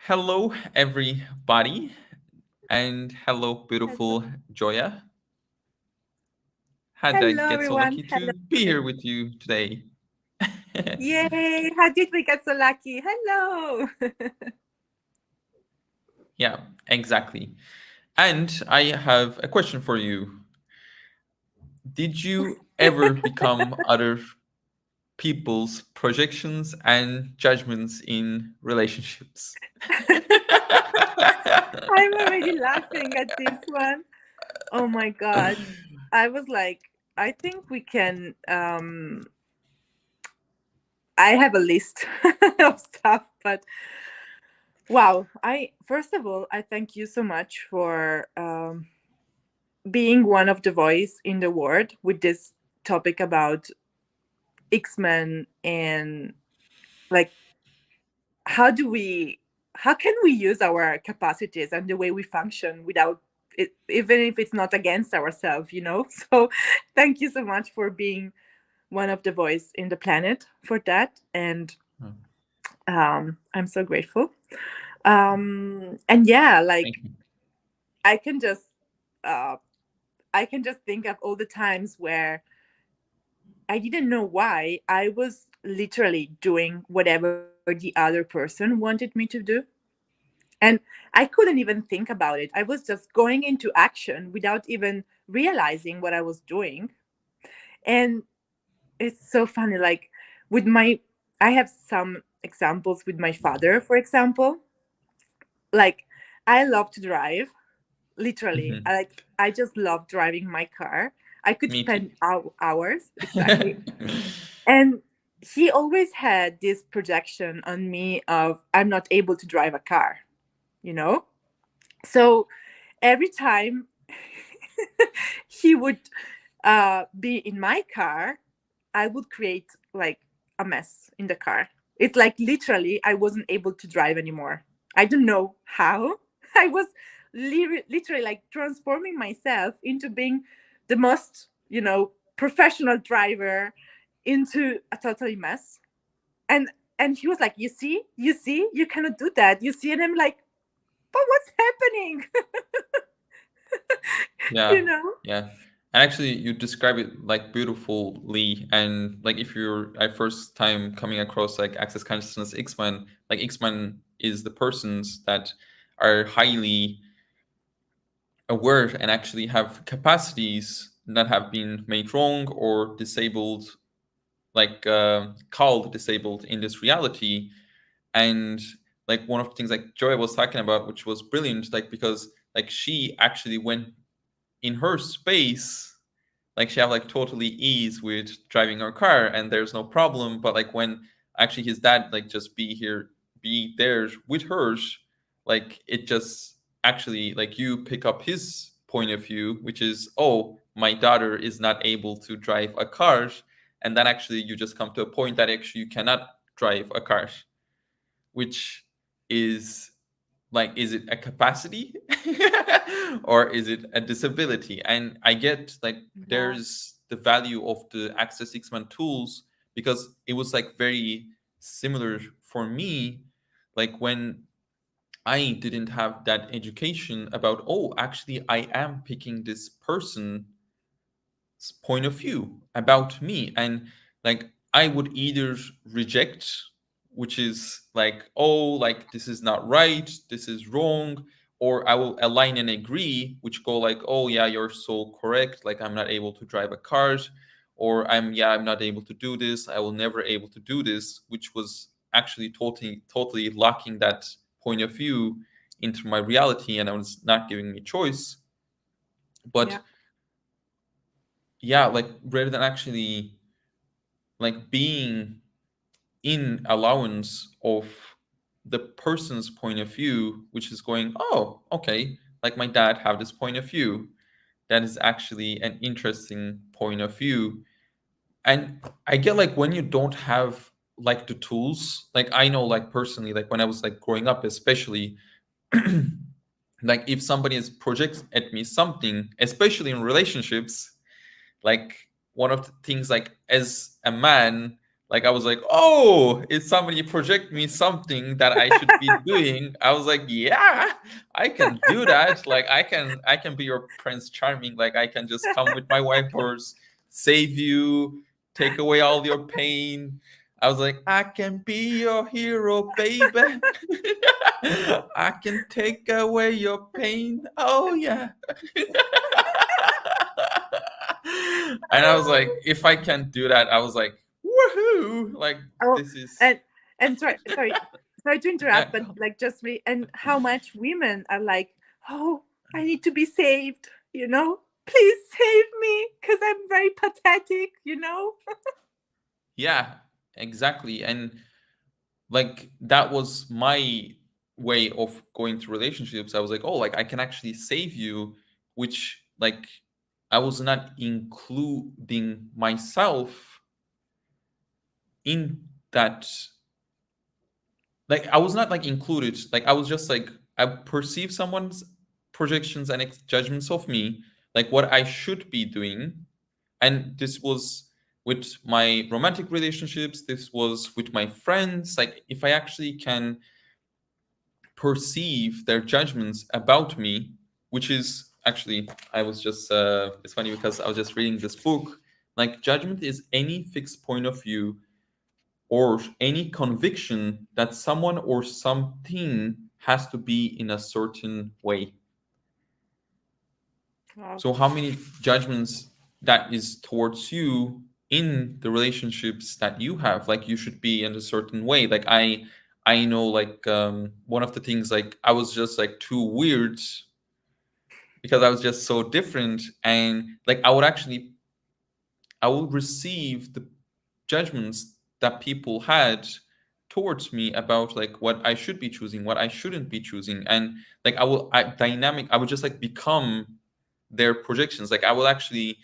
Hello, everybody, and hello, beautiful Joya. Had I Hello, get so everyone. lucky Hello. to be here with you today? Yay! How did we get so lucky? Hello. Yeah, exactly. And I have a question for you. Did you ever become other people's projections and judgments in relationships? I'm already laughing at this one. Oh my God. I was like, I think we can. I have a list of stuff, but wow. First of all, I thank you so much for being one of the voice in the world with this topic about X-Men and like how do we how can we use our capacities and the way we function without it, even if it's not against ourselves. So thank you so much for being one of the voice in the planet for that, and I'm so grateful. And yeah, Thank like you. i can just uh, I can just think of all the times where I didn't know why I was literally doing whatever the other person wanted me to do. And I couldn't even think about it. I was just going into action without even realizing what I was doing. And it's so funny. Like with I have some examples with my father, for example. Like, I love to drive, literally. Mhm. I just love driving my car. I could Me too. spend hours, exactly. And he always had this projection on me of I'm not able to drive a car, you know? So every time he would be in my car, I would create like a mess in the car. It's like literally I wasn't able to drive anymore. I don't know how. I was literally like transforming myself into being the most, professional driver into a totally mess. And and he was like, you see, you cannot do that. You see, and I'm like, but what's happening? you Yeah, know? yeah. And actually, you describe it like beautifully. And like, if you're at first time coming across like access consciousness X-Men, like X-Men is the persons that are highly aware and actually have capacities that have been made wrong or disabled, like called disabled in this reality. And like one of the things like Joy was talking about, which was brilliant, like because like she actually went in her space, like she have like totally ease with driving her car and there's no problem. But like when actually his dad like just be there with hers, like it just actually like you pick up his point of view, which is, oh, my daughter is not able to drive a car. And then actually you just come to a point that actually you cannot drive a car, which is like, is it a capacity or is it a disability? And I get like Yeah. there's the value of the access X-Men tools, because it was like very similar for me, like when I didn't have that education about, oh, actually I am picking this person's point of view about me. And like I would either reject, which is like, oh, like this is not right, this is wrong, or I will align and agree, which go like, oh yeah, you're so correct, like I'm not able to drive a car, or I'm not able to do this, I will never able to do this, which was actually totally locking that point of view into my reality, and I was not giving me choice. But Yeah. yeah, like rather than actually like being in allowance of the person's point of view, which is going, oh, okay, like my dad have this point of view, that is actually an interesting point of view. And I get like when you don't have like the tools, like I know like personally, like when I was like growing up especially, like if somebody is projects at me something, especially in relationships, like one of the things, like as a man, Like I was like, oh, if somebody project me something that I should be doing, I was like, yeah, I can do that. Like I can be your Prince Charming. Like I can just come with my white horse, save you, take away all your pain. I was like, I can be your hero, baby. I can take away your pain. Oh yeah. And I was like, if I can do that, I was like, woohoo! Like Oh, this is and sorry to interrupt, yeah, but like just me and how much women are like, oh, I need to be saved, you know? Please save me because I'm very pathetic, you know? yeah, exactly. And like that was my way of going through relationships. I was like, oh, like I can actually save you, which like I was not including myself in that. Like I was not like included. Like I was just like I perceive someone's projections and judgments of me, like what I should be doing. And this was with my romantic relationships, this was with my friends. Like if I actually can perceive their judgments about me, which is actually, I was just it's funny because I was just reading this book. Like judgment is any fixed point of view or any conviction that someone or something has to be in a certain way. Wow. So how many judgments that is towards you in the relationships that you have, like you should be in a certain way. Like I know, like one of the things, like I was just like too weird because I was just so different. And like I would receive the judgments that people had towards me about like what I should be choosing, what I shouldn't be choosing. And like I would just like become their projections. Like I will actually,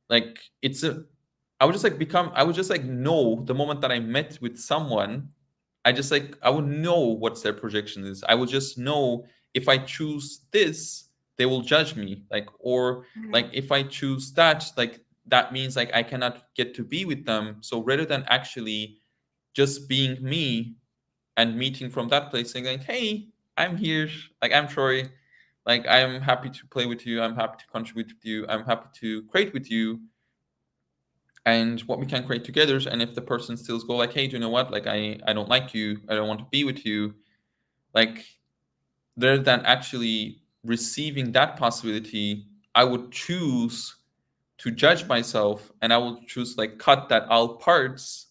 like it's a I would just like become I would just like know the moment that I met with someone. I would know what's their projection is. I would just know if I choose this, they will judge me. Like, or like Yeah. if I choose that, like that means like I cannot get to be with them. So rather than actually just being me and meeting from that place, saying like, hey, I'm here, like I'm Troy, like I'm happy to play with you, I'm happy to contribute with you, I'm happy to create with you, and what we can create together. And if the person still go like, hey, do you know what, like I don't like you, I don't want to be with you, like rather than actually receiving that possibility, I would choose to judge myself, and I will choose like cut that all parts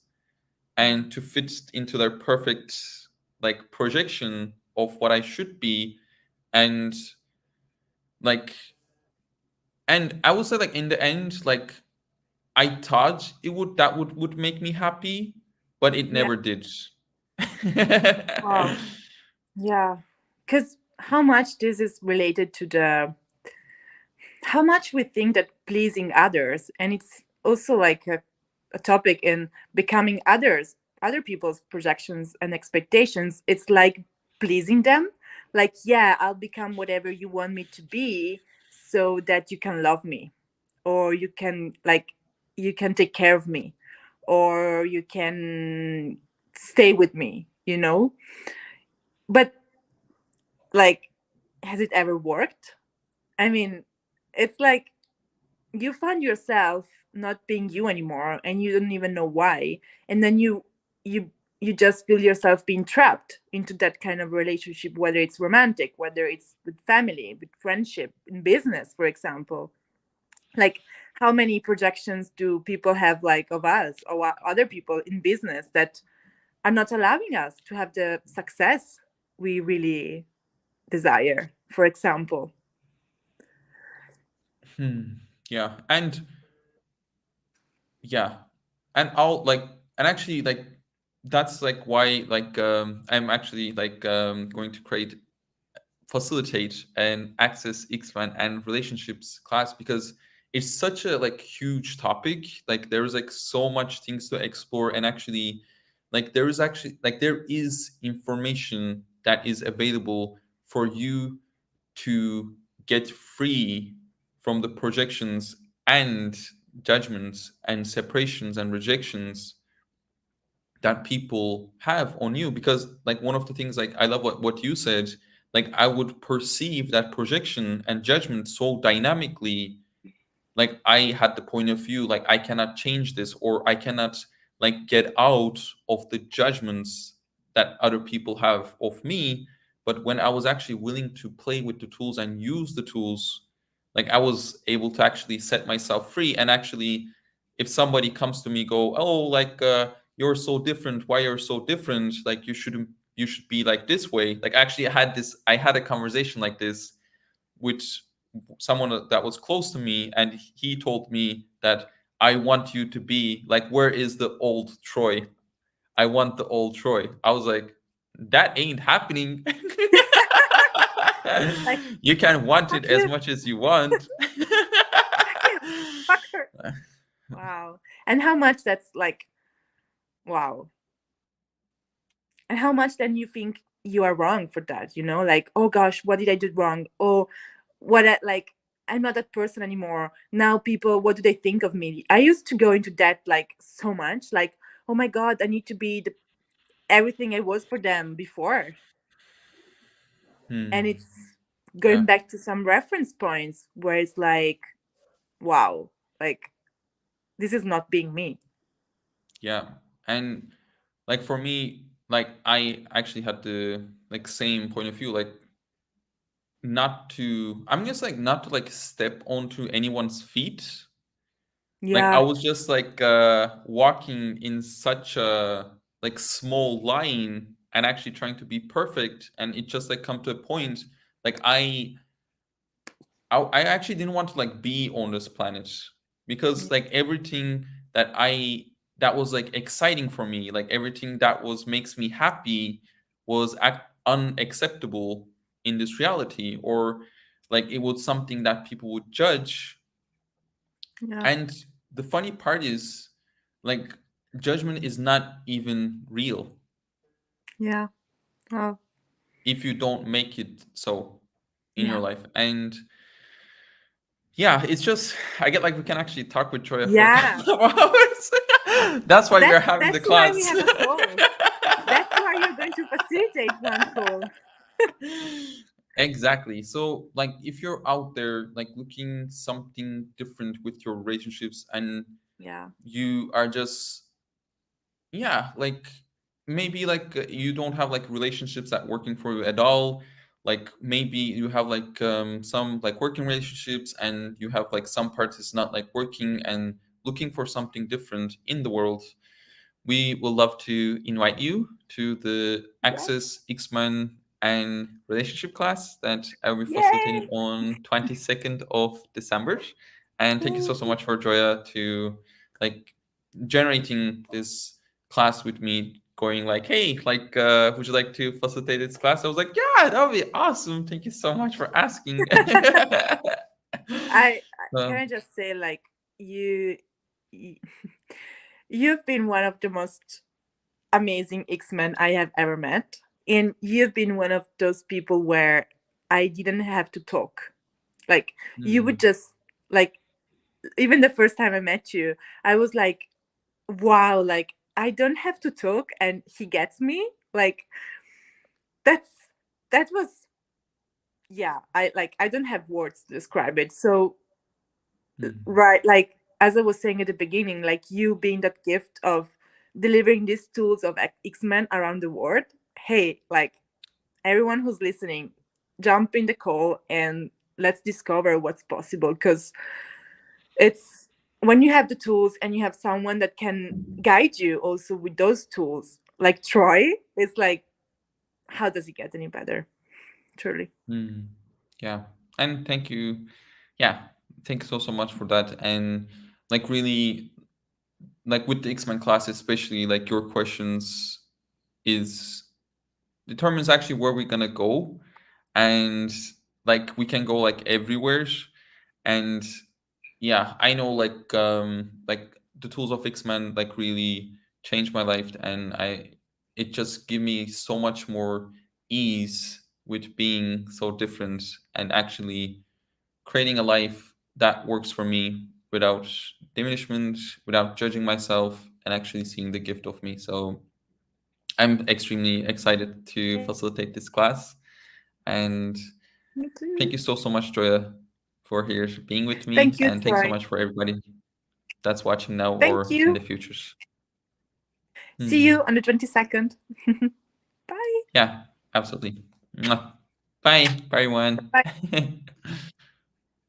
Yeah. and to fit into their perfect like projection of what I should be. And like, and I would say like in the end, like I thought it would make me happy, but it Yeah. never did. Wow. Yeah. Because how much this is related to the how much we think that pleasing others, and it's also like a topic in becoming other people's projections and expectations. It's like pleasing them, like, yeah, I'll become whatever you want me to be so that you can love me, or you can like you can take care of me, or you can stay with me, you know. But like, has it ever worked? I mean, it's like you find yourself not being you anymore and you don't even know why, and then you you just feel yourself being trapped into that kind of relationship, whether it's romantic, whether it's with family, with friendship, in business, for example. Like, how many projections do people have, like, of us or other people in business, that are not allowing us to have the success we really desire, for example. Hmm. Yeah, and yeah, and I'll like, and actually like that's like why like I'm actually like going to facilitate an access, expand, and relationships class, because it's such a like huge topic. Like there's like so much things to explore, and actually there is information that is available for you to get free from the projections and judgments and separations and rejections that people have on you. Because like one of the things, like I love what you said, like I would perceive that projection and judgment so dynamically, like I had the point of view like I cannot change this, or I cannot like get out of the judgments that other people have of me. But when I was actually willing to play with the tools and use the tools, like I was able to actually set myself free. And actually, if somebody comes to me go, oh, like you're so different, why you're so different, like you should be like this way. Like actually I had a conversation like this with someone that was close to me, and he told me that I want you to be like, where is the old Troy? I want the old Troy. I was like, that ain't happening. Like, You can want fuck it as you, much as you want. fuck you, fucker. Wow. And how much that's like, wow. And how much then you think you are wrong for that, you know? Like, oh gosh, what did I do wrong? Oh, like, I'm not that person anymore. Now people, what do they think of me? I used to go into that like so much, like, oh my God, I need to be everything I was for them before. And Hmm. it's Yeah. going back to some reference points where it's like, wow, like, this is not being me. Yeah. And like for me, like I actually had the like same point of view, like not to, I'm just like not to like step onto anyone's feet. Like I Yeah, was just like walking in such a like small line and actually trying to be perfect, and it just like come to a point like I actually didn't want to like be on this planet, because like everything that I that was like exciting for me, like everything that was makes me happy was unacceptable in this reality, or like it was something that people would judge. yeah, And the funny part is, like, judgment is not even real yeah. Oh, if you don't make it so in your yeah, life. And yeah, it's just, I get like we can actually talk with Troya for a yeah. couple of hours. That's why we are having the That's why we class. have a call. That's why you're going to facilitate one call. Exactly. So, like, if you're out there, like, looking something different with your relationships, and Yeah, you are just, yeah, like maybe like you don't have like relationships that working for you at all. Like maybe you have like some like working relationships, and you have like some parts is not like working, and looking for something different in the world. We will love to invite you to the yes, Access X-Men and relationship class that I will be facilitating yay. on 22nd of December. And thank you so Ooh. much for Joya to like generating this class with me, going like, hey, like would you like to facilitate this class? I was like, yeah, that would be awesome. Thank you so much for asking. Can I So, just say, like, you you've been one of the most amazing X-Men I have ever met, and you've been one of those people where I didn't have to talk. Like, you would mm, just, like, even the first time I met you, I was like, wow, like, I don't have to talk and he gets me. Like, that's that was, yeah, I don't have words to describe it. So, mm, right, like, as I was saying at the beginning, like, you being that gift of delivering these tools of X-Men around the world. Hey, like, everyone who's listening, jump in the call and let's discover what's possible, because it's when you have the tools and you have someone that can guide you also with those tools, like Troy. It's like, how does it get any better? Truly. mm. Yeah. And thank you. Yeah. Thank you so much for that. And like really, like with the X-Men class, especially like your questions is determines actually where we're gonna go. And like we can go like everywhere. And yeah, I know like the tools of X-Men like really changed my life, and I it just give me so much more ease with being so different, and actually creating a life that works for me without diminishment, without judging myself, and actually seeing the gift of me. So I'm extremely excited to facilitate this class. And Me too. thank you so much, Joya, for here being with me. Thank you, And thanks so Troy. much for everybody that's watching now Thank or in you. the futures. See you Hmm. on the 22nd. Bye. Yeah, absolutely. Mwah. Bye. Bye, everyone. Bye.